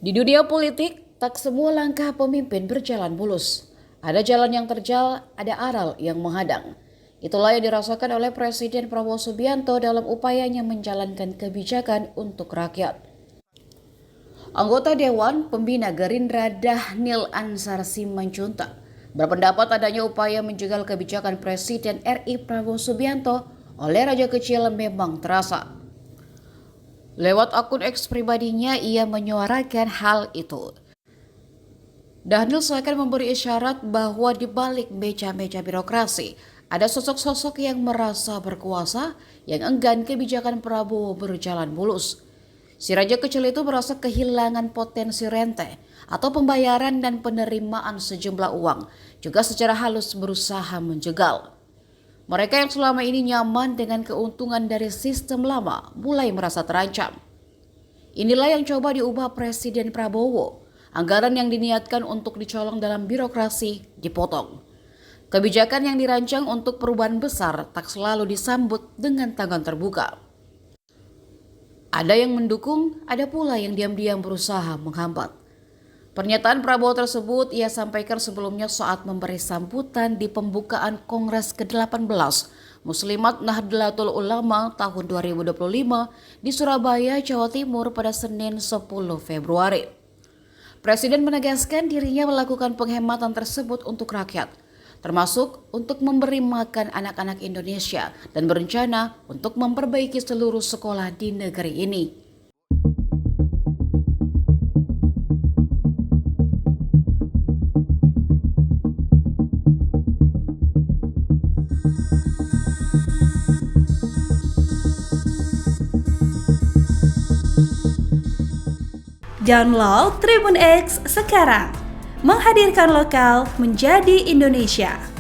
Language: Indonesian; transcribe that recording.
Di dunia politik, tak semua langkah pemimpin berjalan mulus. Ada jalan yang terjal, ada aral yang menghadang. Itulah yang dirasakan oleh Presiden Prabowo Subianto dalam upayanya menjalankan kebijakan untuk rakyat. Anggota Dewan Pembina Gerindra Dhanil Ansar Simanjuntak berpendapat adanya upaya menjegal kebijakan Presiden RI Prabowo Subianto oleh Raja Kecil memang terasa. Lewat akun X pribadinya, ia menyuarakan hal itu. Dhanil seakan memberi isyarat bahwa di balik meja-meja birokrasi, ada sosok-sosok yang merasa berkuasa yang enggan kebijakan Prabowo berjalan mulus. Si Raja Kecil itu merasa kehilangan potensi rente atau pembayaran dan penerimaan sejumlah uang, juga secara halus berusaha menjegal. Mereka yang selama ini nyaman dengan keuntungan dari sistem lama mulai merasa terancam. Inilah yang coba diubah Presiden Prabowo. Anggaran yang diniatkan untuk dicolong dalam birokrasi dipotong. Kebijakan yang dirancang untuk perubahan besar tak selalu disambut dengan tangan terbuka. Ada yang mendukung, ada pula yang diam-diam berusaha menghambat. Pernyataan Prabowo tersebut ia sampaikan sebelumnya saat memberi sambutan di pembukaan Kongres ke-18 Muslimat Nahdlatul Ulama tahun 2025 di Surabaya, Jawa Timur pada Senin 10 Februari. Presiden menegaskan dirinya melakukan penghematan tersebut untuk rakyat, termasuk untuk memberi makan anak-anak Indonesia dan berencana untuk memperbaiki seluruh sekolah di negeri ini. Download Tribun X sekarang, menghadirkan lokal menjadi Indonesia.